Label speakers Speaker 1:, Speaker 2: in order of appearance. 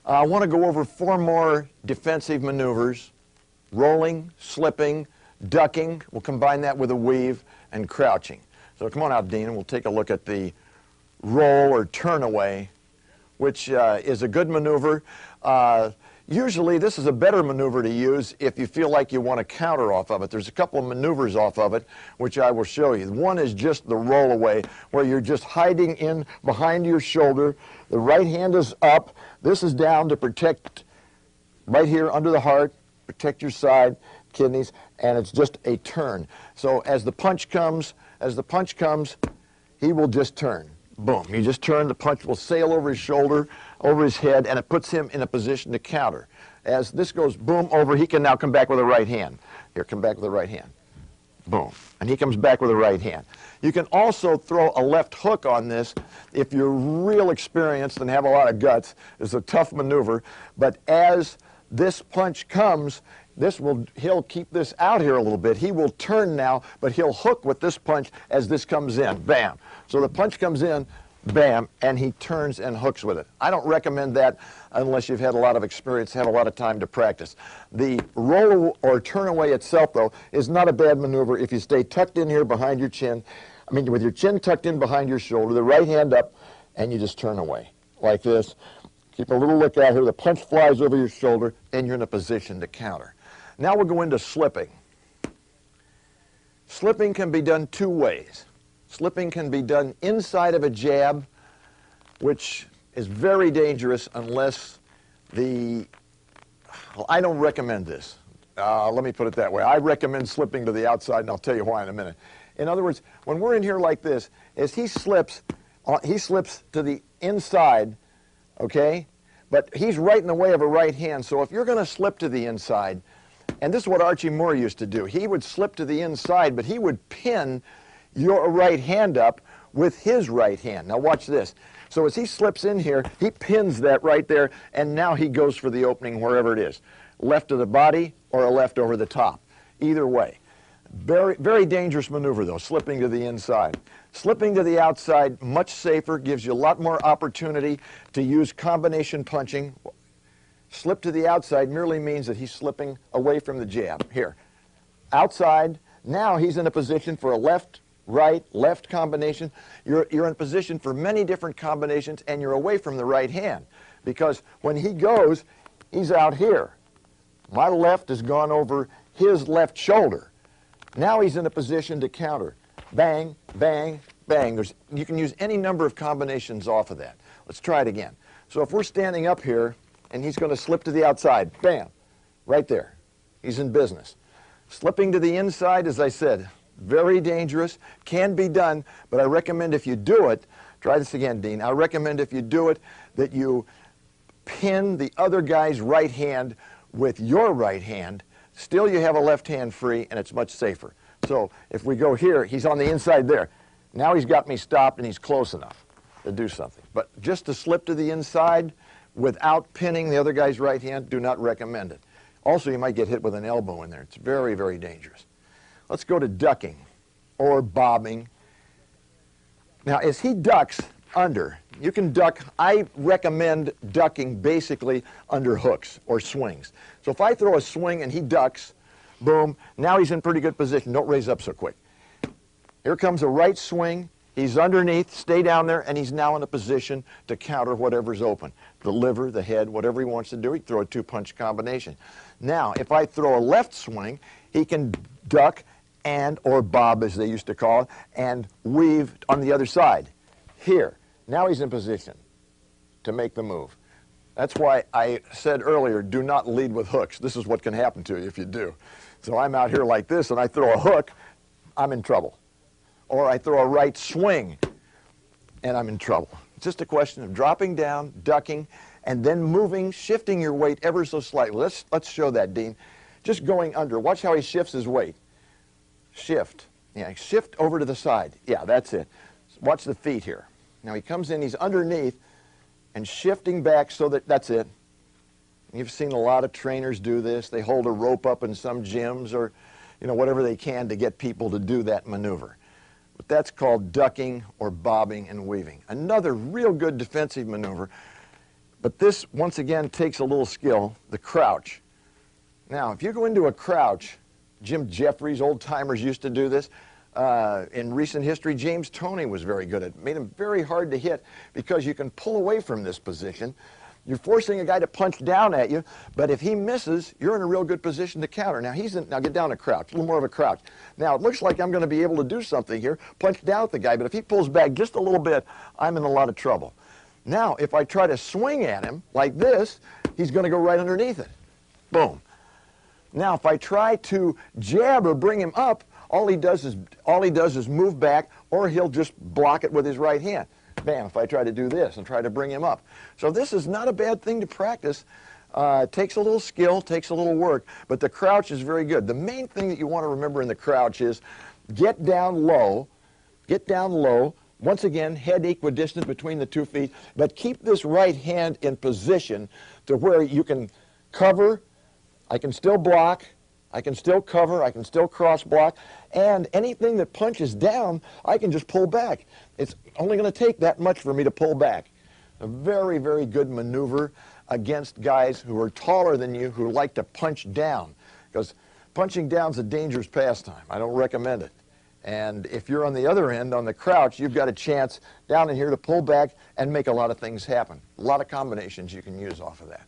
Speaker 1: I want to go over 4 more defensive maneuvers: rolling, slipping, ducking. We'll combine that with a weave, and crouching. So come on out, Dean, and we'll take a look at the roll or turn away, which is a good maneuver. Usually this is a better maneuver to use if you feel like you want to counter off of it. There's a couple of maneuvers off of it, which I will show you. One is just the roll away, where you're just hiding in behind your shoulder. The right hand is up. This is down to protect right here under the heart, protect your side, kidneys, and it's just a turn. So as the punch comes, he will just turn. Boom. You just turn, the punch will sail over his shoulder, over his head, and it puts him in a position to counter. As this goes boom over, he can now come back with a right hand. Here, come back with a right hand. Boom. And he comes back with a right hand. You can also throw a left hook on this if you're real experienced and have a lot of guts. It's a tough maneuver, but as this punch comes, he'll keep this out here a little bit. He will turn now, but he'll hook with this punch as this comes in. Bam. So the punch comes in, bam, and he turns and hooks with it. I don't recommend that unless you've had a lot of experience, have a lot of time to practice. The roll or turn away itself, though, is not a bad maneuver if you stay tucked in here behind your chin. I mean, with your chin tucked in behind your shoulder, the right hand up, and you just turn away like this. Keep a little look out here. The punch flies over your shoulder, and you're in a position to counter. Now we'll go into slipping. Slipping can be done 2 ways. Slipping can be done inside of a jab, which is very dangerous unless I don't recommend this. Let me put it that way. I recommend slipping to the outside, and I'll tell you why in a minute. In other words, when we're in here like this, as he slips to the inside, okay? But he's right in the way of a right hand, so if you're going to slip to the inside, and this is what Archie Moore used to do. He would slip to the inside, but he would pin your right hand up with his right hand. Now watch this. So as he slips in here, he pins that right there, and now he goes for the opening wherever it is. Left of the body or a left over the top. Either way. Very, very dangerous maneuver, though, slipping to the inside. Slipping to the outside, much safer, gives you a lot more opportunity to use combination punching. Slip to the outside merely means that he's slipping away from the jab. Here, outside, now he's in a position for a left, right, left combination. You're in a position for many different combinations, and you're away from the right hand. Because when he goes, he's out here. My left has gone over his left shoulder. Now he's in a position to counter. Bang, bang, bang. You can use any number of combinations off of that. Let's try it again. So if we're standing up here, and he's going to slip to the outside, bam, right there. He's in business. Slipping to the inside, as I said, very dangerous, can be done, but I recommend if you do it, try this again, Dean, I recommend if you do it that you pin the other guy's right hand with your right hand. Still you have a left hand free, and it's much safer. So if we go here, he's on the inside there. Now he's got me stopped, and he's close enough to do something. But just to slip to the inside without pinning the other guy's right hand, do not recommend it. Also, you might get hit with an elbow in there. It's very, very dangerous. Let's go to ducking or bobbing. Now, as he ducks under, you can duck. I recommend ducking basically under hooks or swings. So if I throw a swing and he ducks, boom, now he's in pretty good position. Don't raise up so quick. Here comes a right swing. He's underneath, stay down there, and he's now in a position to counter whatever's open. The liver, the head, whatever he wants to do, he can throw a 2-punch combination. Now, if I throw a left swing, he can duck and, or bob as they used to call it, and weave on the other side. Here, now he's in position to make the move. That's why I said earlier, do not lead with hooks. This is what can happen to you if you do. So I'm out here like this, and I throw a hook, I'm in trouble. Or I throw a right swing, and I'm in trouble. It's just a question of dropping down, ducking, and then moving, shifting your weight ever so slightly. Let's show that, Dean. Just going under. Watch how he shifts his weight. Shift. Yeah, shift over to the side. Yeah, that's it. Watch the feet here. Now he comes in, he's underneath, and shifting back so that's it. You've seen a lot of trainers do this. They hold a rope up in some gyms or, whatever they can to get people to do that maneuver. But that's called ducking or bobbing and weaving. Another real good defensive maneuver. But this, once again, takes a little skill, the crouch. Now, if you go into a crouch, Jim Jeffries, old timers used to do this. In recent history, James Toney was very good at it. Made him very hard to hit because you can pull away from this position. You're forcing a guy to punch down at you, but if he misses, you're in a real good position to counter. Now, now get down a crouch, a little more of a crouch. Now, it looks like I'm going to be able to do something here, punch down at the guy, but if he pulls back just a little bit, I'm in a lot of trouble. Now, if I try to swing at him like this, he's going to go right underneath it. Boom. Now, if I try to jab or bring him up, all he does is move back, or he'll just block it with his right hand. Bam, if I try to do this and try to bring him up. So this is not a bad thing to practice. It takes a little skill, takes a little work, but the crouch is very good. The main thing that you want to remember in the crouch is get down low, once again, head equidistant between the 2 feet, but keep this right hand in position to where you can cover, I can still block, I can still cover, I can still cross block, and anything that punches down, I can just pull back. It's only going to take that much for me to pull back. A very, very good maneuver against guys who are taller than you who like to punch down, because punching down is a dangerous pastime. I don't recommend it. And if you're on the other end, on the crouch, you've got a chance down in here to pull back and make a lot of things happen. A lot of combinations you can use off of that.